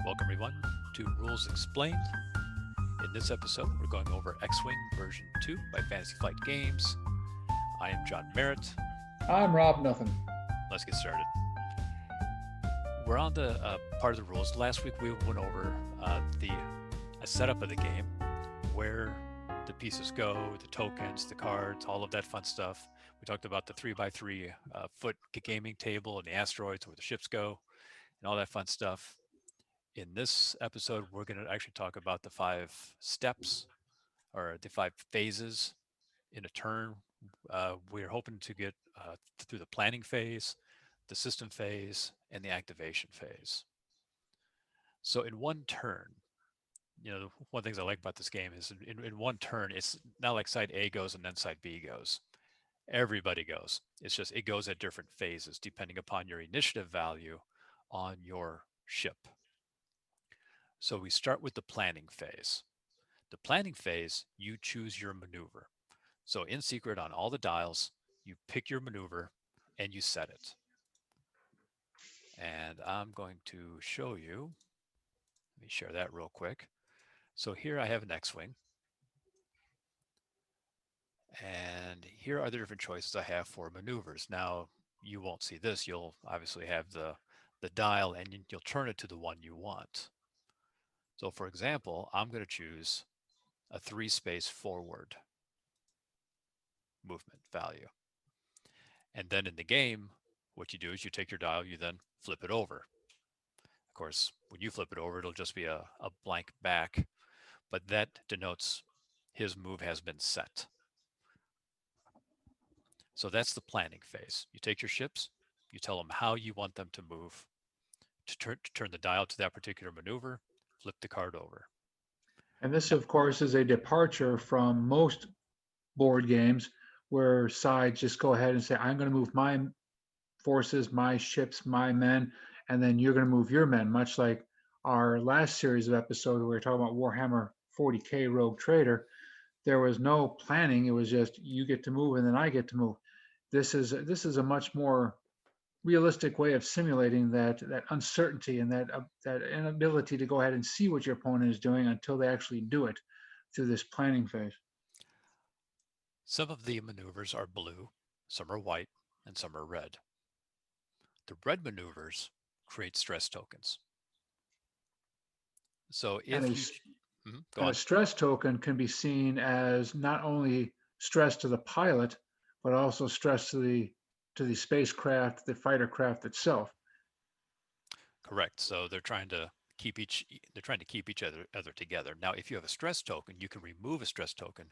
Welcome everyone to Rules Explained. In this episode, we're going over X-Wing version 2 by Fantasy Flight Games. I am John Merritt. I'm Rob Nothing. Let's get started. We're on the part of the rules. Last week we went over the setup of the game, where the pieces go, the tokens, the cards, all of that fun stuff. We talked about the 3x3 foot gaming table and the asteroids where the ships go and all that fun stuff. In this episode, we're going to actually talk about the 5 steps or the 5 phases in a turn. We're hoping to get through the planning phase, the system phase, and the activation phase. So in one turn, one of the things I like about this game is in one turn, it's not like side A goes and then side B goes. Everybody goes. It's just it goes at different phases depending upon your initiative value on your ship. So we start with the planning phase. The planning phase, you choose your maneuver. So in secret on all the dials, you pick your maneuver and you set it. And I'm going to show you. Let me share that real quick. So here I have an X-Wing. And here are the different choices I have for maneuvers. Now, you won't see this. You'll obviously have the dial and you'll turn it to the one you want. So for example, I'm going to choose a 3-space forward movement value. And then in the game, what you do is you take your dial, you then flip it over. Of course, when you flip it over, it'll just be a blank back, but that denotes his move has been set. So that's the planning phase. You take your ships, you tell them how you want them to move, to turn the dial to that particular maneuver, flip the card over. And this, Now, of course, is a departure from most board games where sides just go ahead and say, I'm going to move my forces, my ships, my men, and then you're going to move your men, much like our last series of episodes where we were talking about Warhammer 40K Rogue Trader. There was no planning. It was just you get to move and then I get to move. This is a much more realistic way of simulating that uncertainty and that inability to go ahead and see what your opponent is doing until they actually do it through this planning phase. some of the maneuvers are blue, some are white, and some are red. The red maneuvers create stress tokens. So And a if you go and a on. stress token can be seen as not only stress to the pilot, but also stress to the spacecraft, the fighter craft itself. Correct. So they're trying to keep each other together. Now, if you have a stress token, you can remove a stress token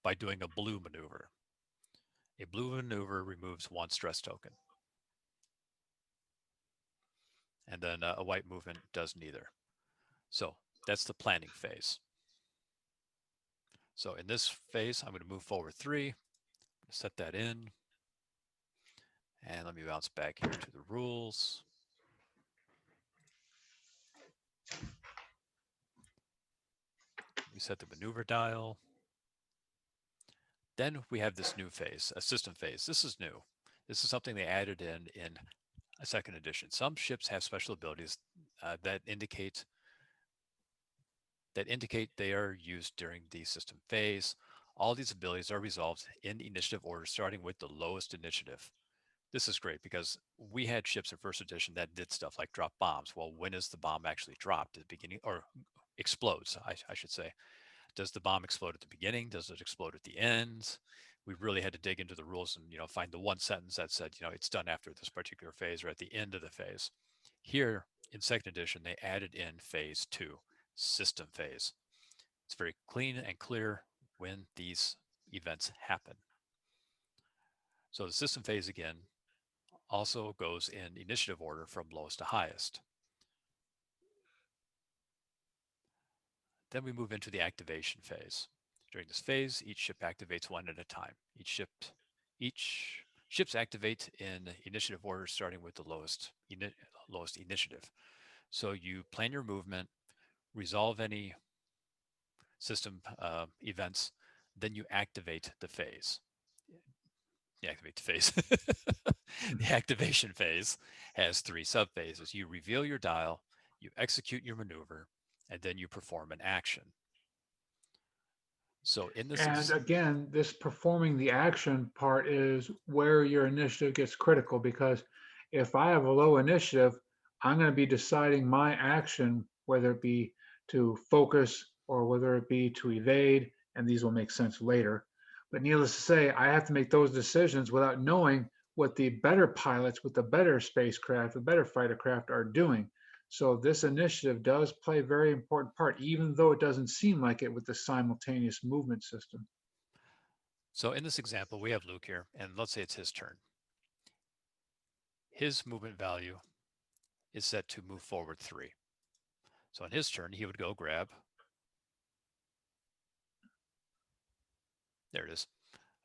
by doing a blue maneuver. A blue maneuver removes one stress token, and then a white movement does neither. So that's the planning phase. So in this phase, I'm going to move forward 3, set that in, and let me bounce back here to the rules. We set the maneuver dial. Then we have this new phase, a system phase. This is new. This is something they added in a second edition. Some ships have special abilities that indicate they are used during the system phase. All these abilities are resolved in initiative order, starting with the lowest initiative. This is great because we had ships in first edition that did stuff like drop bombs. Well, when is the bomb actually dropped? At the beginning, or explodes, I should say. Does the bomb explode at the beginning? Does it explode at the end? We really had to dig into the rules and find the one sentence that said it's done after this particular phase or at the end of the phase. Here in second edition, they added in phase 2, system phase. It's very clean and clear when these events happen. So the system phase again also goes in initiative order from lowest to highest. Then we move into the activation phase. During this phase, each ship activates one at a time. Each ships activate in initiative order, starting with the lowest initiative. So you plan your movement, resolve any system events, then you activate the phase. The activation phase has 3 subphases. You reveal your dial, you execute your maneuver, and then you perform an action. So in this, And again, this performing the action part is where your initiative gets critical because if I have a low initiative, I'm going to be deciding my action, whether it be to focus or whether it be to evade, and these will make sense later. But needless to say, I have to make those decisions without knowing what the better pilots with the better spacecraft, the better fighter craft are doing. So this initiative does play a very important part, even though it doesn't seem like it with the simultaneous movement system. so in this example, we have Luke here, and let's say it's his turn. His movement value is set to move forward 3. So on his turn, he would go grab, there it is,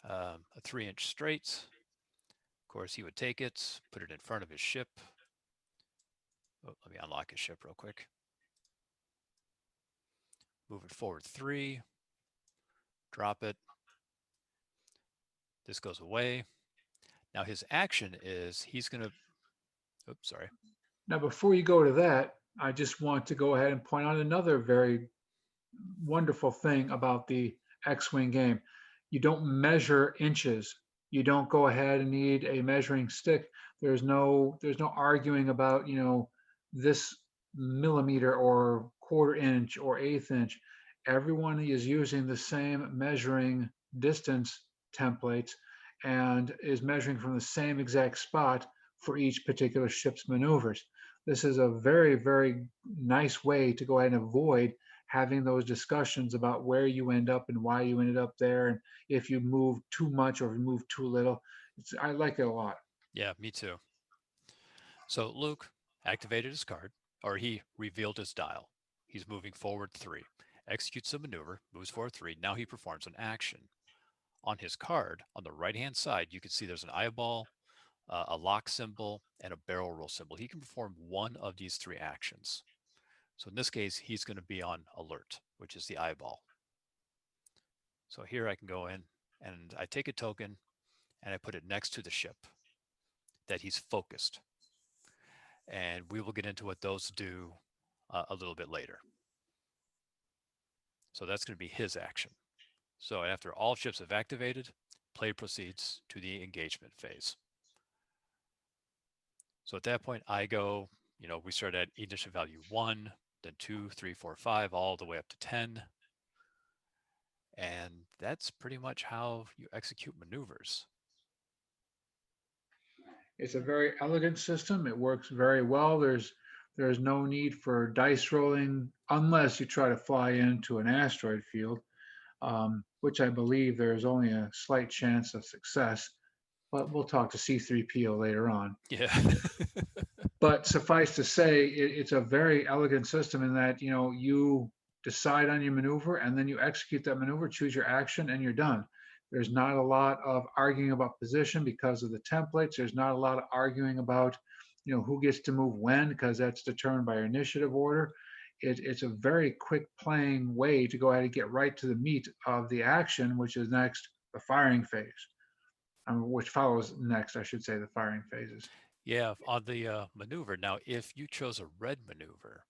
a 3-inch straight. Of course, he would take it, put it in front of his ship. Oh, let me unlock his ship real quick. Move it forward 3, drop it. This goes away. Now his action is he's going to, oops, sorry. Now, before you go to that, I just want to go ahead and point out another very wonderful thing about the X-Wing game. You don't measure inches. You don't go ahead and need a measuring stick. There's no arguing about, this millimeter or quarter inch or eighth inch. Everyone is using the same measuring distance templates and is measuring from the same exact spot for each particular ship's maneuvers. This is a very, very nice way to go ahead and avoid having those discussions about where you end up and why you ended up there, and if you move too much or if you move too little. I like it a lot. Yeah, me too. So Luke activated his card, or he revealed his dial. He's moving forward 3, executes a maneuver, moves forward 3. Now he performs an action. On his card, on the right-hand side, you can see there's an eyeball, a lock symbol, and a barrel roll symbol. He can perform one of these 3 actions. So in this case, he's going to be on alert, which is the eyeball. So here I can go in and I take a token and I put it next to the ship that he's focused. And we will get into what those do a little bit later. So that's going to be his action. So after all ships have activated, play proceeds to the engagement phase. So at that point, I go, we start at initial value 1, then 2, 3, 4, 5, all the way up to 10. And that's pretty much how you execute maneuvers. It's a very elegant system. It works very well. There's no need for dice rolling unless you try to fly into an asteroid field, which I believe there's only a slight chance of success. But we'll talk to C3PO later on. Yeah. But suffice to say, it's a very elegant system in that you decide on your maneuver and then you execute that maneuver, choose your action, and you're done. There's not a lot of arguing about position because of the templates. There's not a lot of arguing about who gets to move when because that's determined by your initiative order. It's a very quick playing way to go ahead and get right to the meat of the action, which is next the firing phase, which follows next, I should say, the firing phases. Yeah, on the maneuver. Now, if you chose a red maneuver,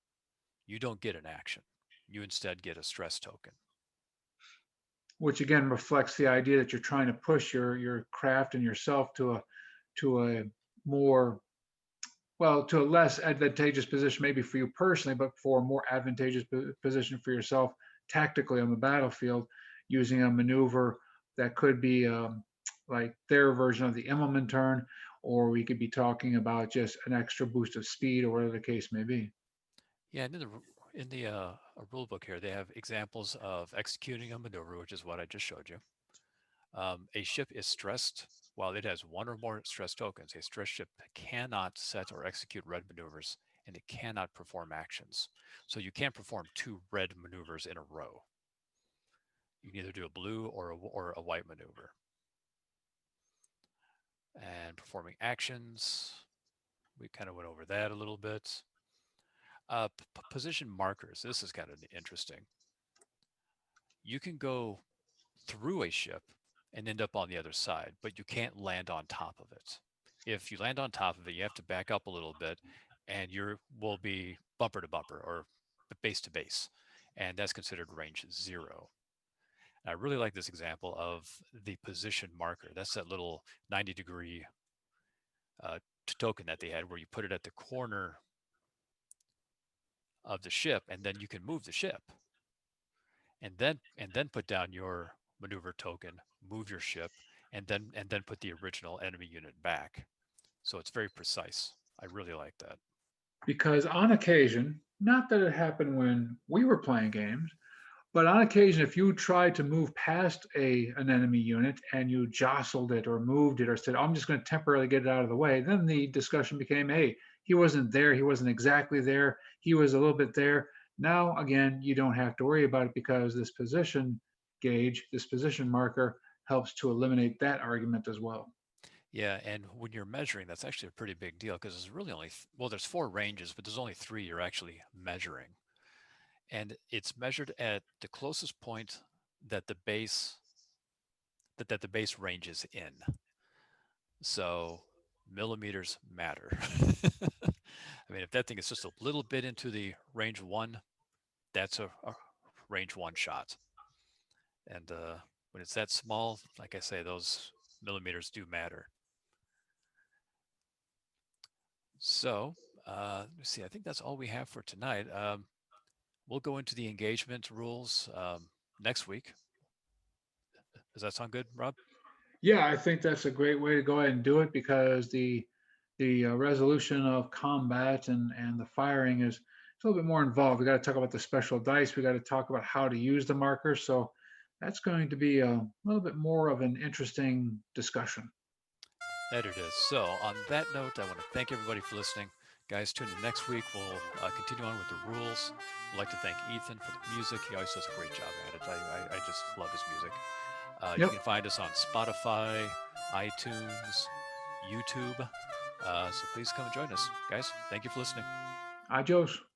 you don't get an action. You instead get a stress token. Which again reflects the idea that you're trying to push your craft and yourself to a more to a less advantageous position maybe for you personally, but for a more advantageous position for yourself tactically on the battlefield using a maneuver that could be like their version of the Immelman turn, or we could be talking about just an extra boost of speed or whatever the case may be. Yeah, and in the rule book here, they have examples of executing a maneuver, which is what I just showed you. A ship is stressed while it has 1 or more stress tokens. A stressed ship cannot set or execute red maneuvers, and it cannot perform actions. So you can't perform 2 red maneuvers in a row. You can either do a blue or a white maneuver. And performing actions, we kind of went over that a little bit. Position markers, this is kind of interesting. You can go through a ship and end up on the other side, but you can't land on top of it. If you land on top of it, you have to back up a little bit and you will be bumper to bumper or base to base, and that's considered range 0. I really like this example of the position marker. That's that little 90-degree token that they had where you put it at the corner of the ship, and then you can move the ship, and then put down your maneuver token, move your ship, and then put the original enemy unit back. So it's very precise. I really like that. Because on occasion, not that it happened when we were playing games, but on occasion, if you tried to move past an enemy unit and you jostled it or moved it or said, I'm just going to temporarily get it out of the way, then the discussion became, hey, he wasn't there. He wasn't exactly there. He was a little bit there. Now, again, you don't have to worry about it because this position gauge, this position marker helps to eliminate that argument as well. Yeah, and when you're measuring, that's actually a pretty big deal because there's really only, well, there's 4 ranges, but there's only 3 you're actually measuring. And it's measured at the closest point that the base that the base range is in. So millimeters matter. I mean, if that thing is just a little bit into the range 1, that's a range 1 shot. And when it's that small, like I say, those millimeters do matter. So let's see, I think that's all we have for tonight. We'll go into the engagement rules next week. Does that sound good, Rob? Yeah, I think that's a great way to go ahead and do it because the resolution of combat and the firing is a little bit more involved. We got to talk about the special dice. We got to talk about how to use the markers. So that's going to be a little bit more of an interesting discussion. That it is. So on that note, I want to thank everybody for listening. Guys, tune in next week. We'll continue on with the rules. I'd like to thank Ethan for the music. He always does a great job at it. I just love his music. You Yep. can find us on Spotify, iTunes, YouTube. So please come and join us. Guys, thank you for listening. Adios.